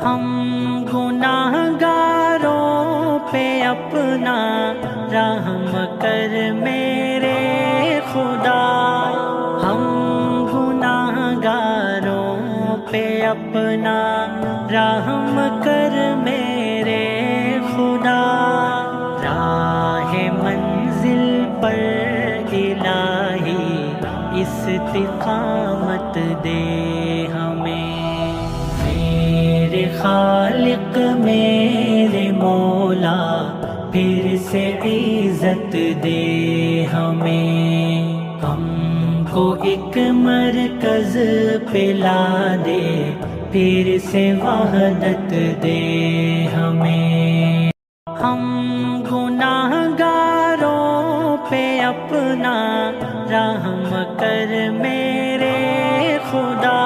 ہم گناہگاروں پہ اپنا رحم کر میرے خدا، ہم گناہگاروں پہ اپنا رحم کر میرے خدا، راہ منزل پر الہی استقامت دے ہمیں، میرے خالق میرے مولا پھر سے عزت دے ہمیں، ہم کو ایک مرکز پہ لا دے، پھر سے وحدت دے ہمیں، ہم گناہگاروں پہ اپنا رحم کر میرے خدا۔